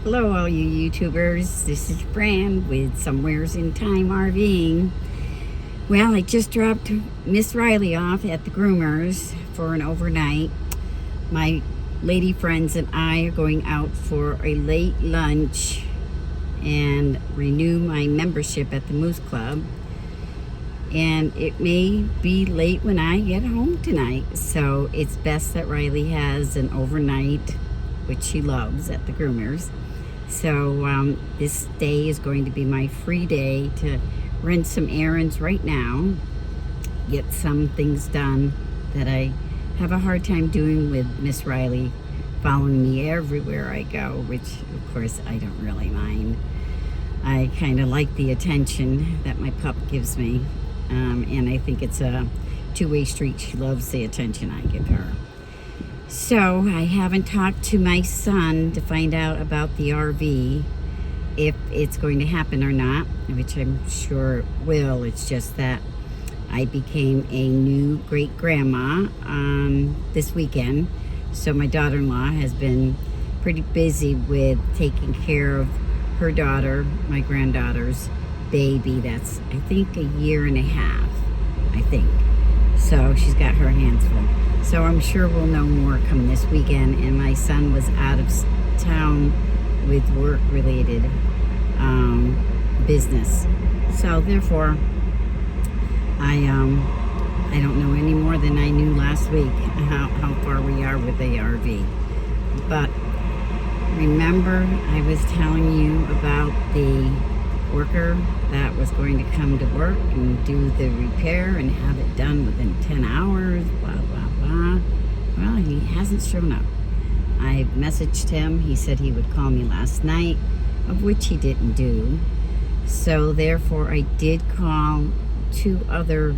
Hello, all you YouTubers. This is Fran with Somewheres in Time RVing. Well, I just dropped Miss Riley off at the groomers for an overnight. My lady friends and I are going out for a late lunch and renew my membership at the Moose Club. And it may be late when I get home tonight, so it's best that Riley has an overnight, which she loves, at the groomers. So this day is going to be my free day to run some errands right now, get some things done that I have a hard time doing with Miss Riley following me everywhere I go, which of course I don't really mind. I kind of like the attention that my pup gives me, and I think it's a two-way street. She loves the attention I give her. So I haven't talked to my son to find out about the RV, if it's going to happen or not, which I'm sure it will. It's just that I became a new great-grandma this weekend. So my daughter-in-law has been pretty busy with taking care of her daughter, my granddaughter's baby. That's, I think, a year and a half, I think. So she's got her hands full. So I'm sure we'll know more come this weekend. And my son was out of town with work-related business. So therefore, I don't know any more than I knew last week how far we are with the RV. But remember, I was telling you about the worker that was going to come to work and do the repair and have it done within 10 hours, blah, blah, blah. Well, he hasn't shown up. I messaged him. He said he would call me last night, of which he didn't do. So therefore, I did call two other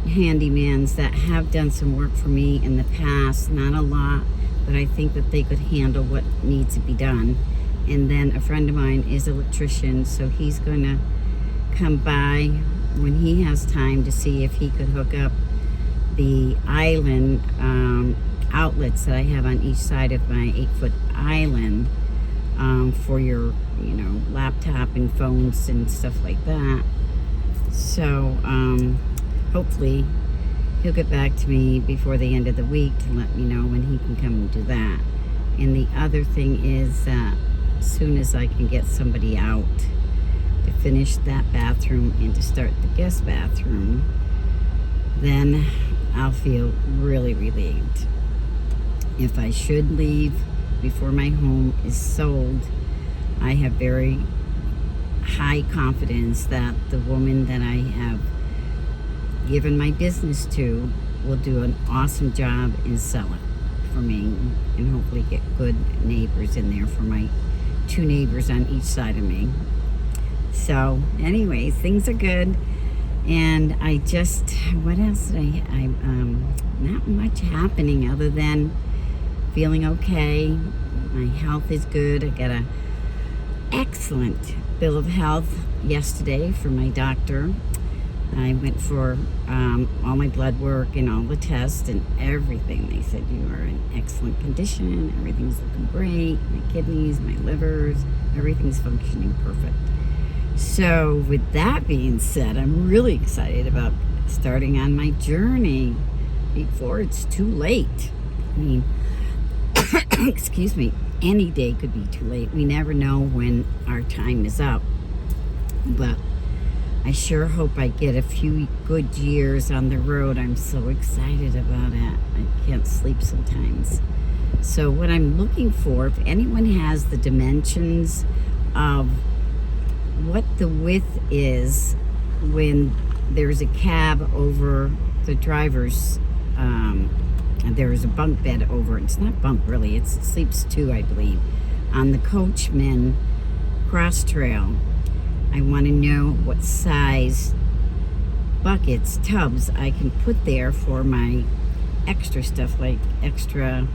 handymans that have done some work for me in the past. Not a lot, but I think that they could handle what needs to be done. And then a friend of mine is an electrician, so he's going to come by when he has time to see if he could hook up the island outlets that I have on each side of my 8-foot island for your, laptop and phones and stuff like that. So hopefully he'll get back to me before the end of the week to let me know when he can come and do that. And the other thing is that as soon as I can get somebody out to finish that bathroom and to start the guest bathroom, then I'll feel really relieved. If I should leave before my home is sold, I have very high confidence that the woman that I have given my business to will do an awesome job and sell it for me, and hopefully get good neighbors in there for my two neighbors on each side of me. So anyways, things are good. And I just, what else did I not much happening other than feeling okay. My health is good. I got a excellent bill of health yesterday from my doctor. I went for all my blood work and all the tests and everything. They said you are in excellent condition. Everything's looking great. My kidneys, my livers, everything's functioning perfect. So with that being said, I'm really excited about starting on my journey before it's too late. I mean, excuse me, any day could be too late. We never know when our time is up. But I sure hope I get a few good years on the road. I'm so excited about it. I can't sleep sometimes. So what I'm looking for, if anyone has the dimensions of what the width is when there's a cab over the driver's, there is a bunk bed over it. It's not bunk really, it sleeps two, I believe, on the coachman cross trail. I want to know what size buckets, tubs I can put there for my extra stuff, like extra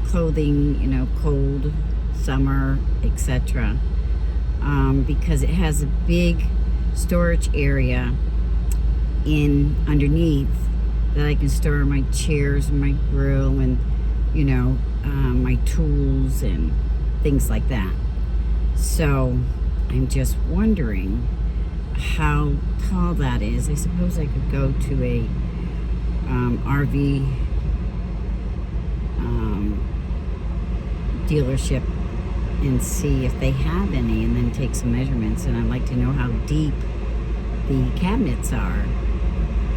clothing, cold, summer, etc. Because it has a big storage area underneath that I can store my chairs and my grill and, my tools and things like that. So I'm just wondering how tall that is. I suppose I could go to a RV dealership and see if they have any, and then take some measurements. And I'd like to know how deep the cabinets are.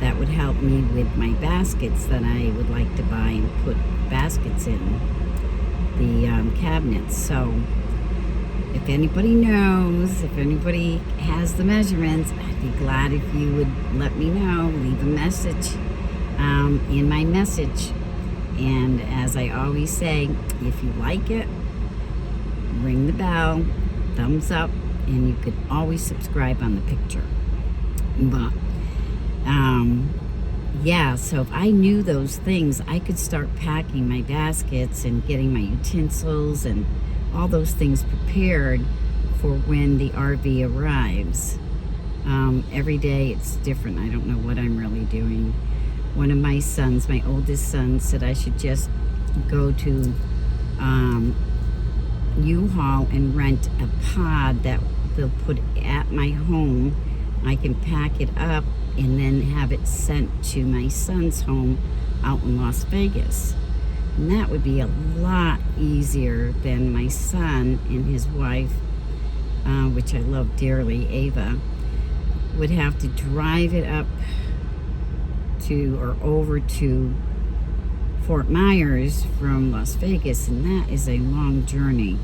That would help me with my baskets that I would like to buy and put baskets in the cabinets. So if anybody knows, if anybody has the measurements, I'd be glad if you would let me know. Leave a message in my message. And as I always say, if you like it, ring the bell, thumbs up, and you could always subscribe on the picture. But yeah, so if I knew those things, I could start packing my baskets and getting my utensils and all those things prepared for when the RV arrives. Every day it's different. I don't know what I'm really doing. One of my sons, my oldest son, said I should just go to U-Haul and rent a pod that they'll put at my home. I can pack it up and then have it sent to my son's home out in Las Vegas. And that would be a lot easier than my son and his wife, which I love dearly, Ava, would have to drive it up to or over to Fort Myers from Las Vegas, and that is a long journey.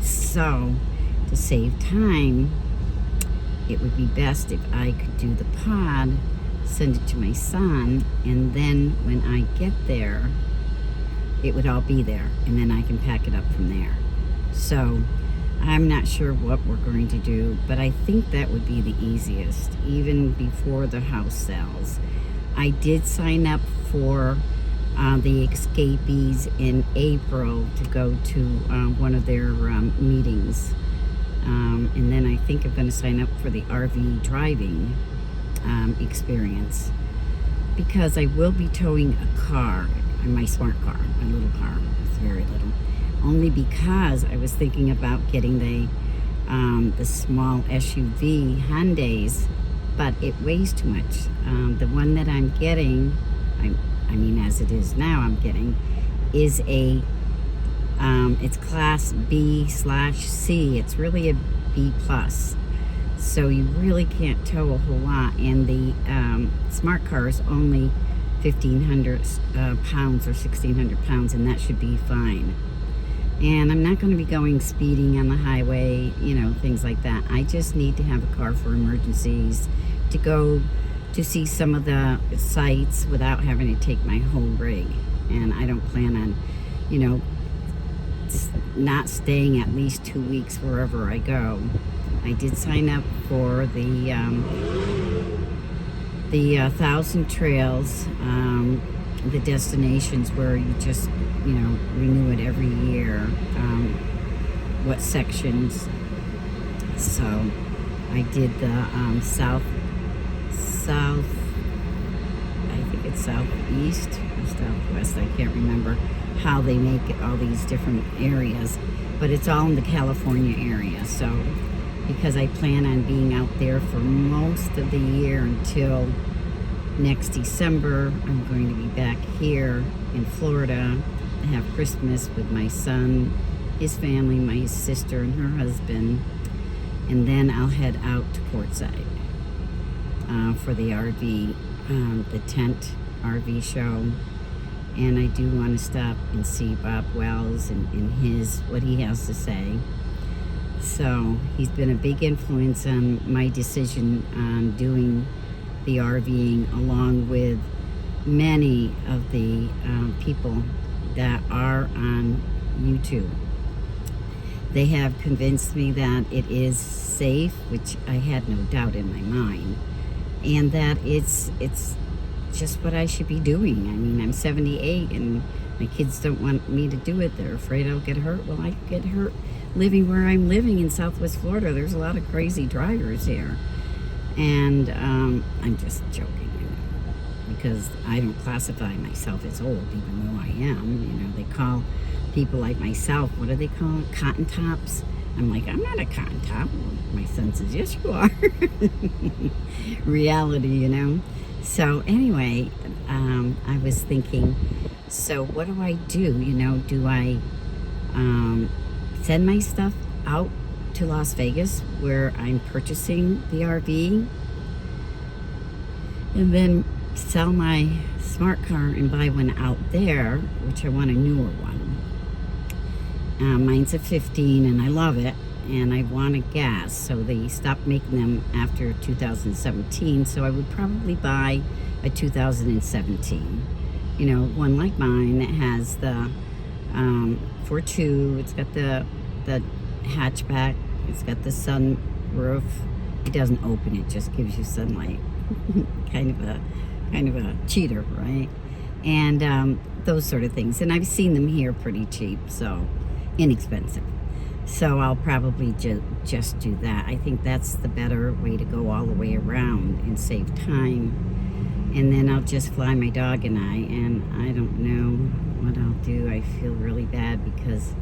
So to save time, it would be best if I could do the pod, send it to my son, and then when I get there, it would all be there, and then I can pack it up from there. So I'm not sure what we're going to do, but I think that would be the easiest, even before the house sells. I did sign up for the Escapees in April to go to one of their meetings. And then I think I'm going to sign up for the RV driving experience, because I will be towing a car, my smart car, my little car. It's very little. Only because I was thinking about getting the small SUV Hyundais, but it weighs too much. The one that I'm getting, I mean as it is now, I'm getting, is a it's class B/C. It's really a B plus, so you really can't tow a whole lot. And the smart car is only 1,500 pounds or 1,600 pounds, and that should be fine. And I'm not going to be going speeding on the highway, you know, things like that. I just need to have a car for emergencies, to go to see some of the sites without having to take my whole rig. And I don't plan on, you know, not staying at least 2 weeks wherever I go. I did sign up for the 1,000 trails, the destinations where you just, you know, renew it every year, what sections. So I did the south, I think it's southeast or southwest, I can't remember how they make it, all these different areas, but it's all in the California area. So because I plan on being out there for most of the year until next December, I'm going to be back here in Florida to have Christmas with my son, his family, my sister and her husband, and then I'll head out to Portside for the RV, the tent RV show. And I do want to stop and see Bob Wells and what he has to say. So he's been a big influence on my decision on doing the RVing, along with many of the people that are on YouTube. They have convinced me that it is safe, which I had no doubt in my mind, and that it's just what I should be doing. I mean, I'm 78 and my kids don't want me to do it. They're afraid I'll get hurt. Well, I get hurt living where I'm living in Southwest Florida. There's a lot of crazy drivers here. And I'm just joking, you know, because I don't classify myself as old, even though I am. You know, people like myself, what do they call it? Cotton tops. I'm like, I'm not a cotton top. My son says, yes, you are. Reality, you know. So anyway, I was thinking, so what do I do? You know, do I send my stuff out to Las Vegas where I'm purchasing the RV and then sell my smart car and buy one out there, which I want a newer one. Mine's a 15 and I love it, and I want a gas, so they stopped making them after 2017, so I would probably buy a 2017, you know, one like mine that has the 4.2, it's got the hatchback, it's got the sunroof. It doesn't open, it just gives you sunlight. kind of a cheater, right? And those sort of things, and I've seen them here pretty cheap, so inexpensive. So I'll probably just do that. I think that's the better way to go all the way around and save time. And then I'll just fly my dog and I don't know what I'll do. I feel really bad because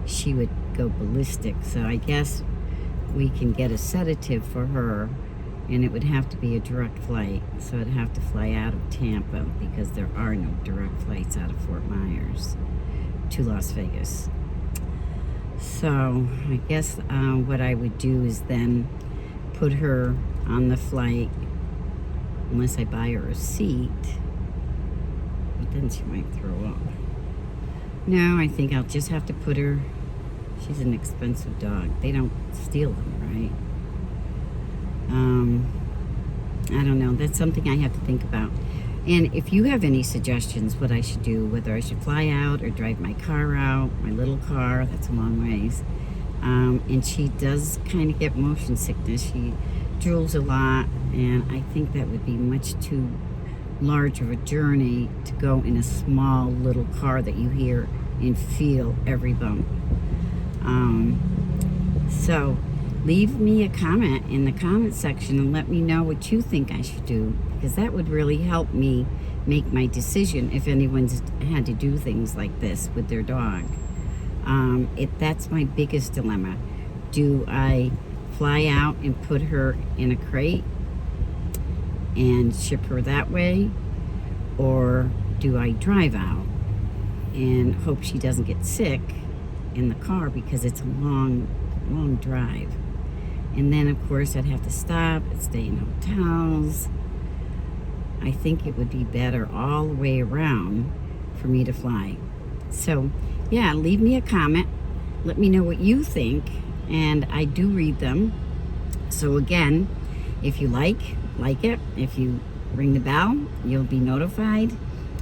she would go ballistic. So I guess we can get a sedative for her, and it would have to be a direct flight. So I'd have to fly out of Tampa because there are no direct flights out of Fort Myers to Las Vegas. So I guess what I would do is then put her on the flight, unless I buy her a seat, but then she might throw up. No, I think I'll just have to put her, she's an expensive dog. They don't steal them, right? I don't know. That's something I have to think about. And if you have any suggestions what I should do, whether I should fly out or drive my car out, my little car, that's a long ways. And she does kind of get motion sickness. She drools a lot, and I think that would be much too large of a journey to go in a small little car that you hear and feel every bump. So leave me a comment in the comment section and let me know what you think I should do, because that would really help me make my decision if anyone's had to do things like this with their dog. That's my biggest dilemma. Do I fly out and put her in a crate and ship her that way, or do I drive out and hope she doesn't get sick in the car, because it's a long drive? And then of course I'd have to stop and stay in hotels. I think it would be better all the way around for me to fly. So yeah, leave me a comment, let me know what you think, and I do read them. So again, if you like it. If you ring the bell, you'll be notified,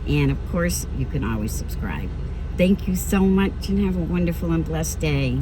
and of course you can always subscribe. Thank you so much, and have a wonderful and blessed day.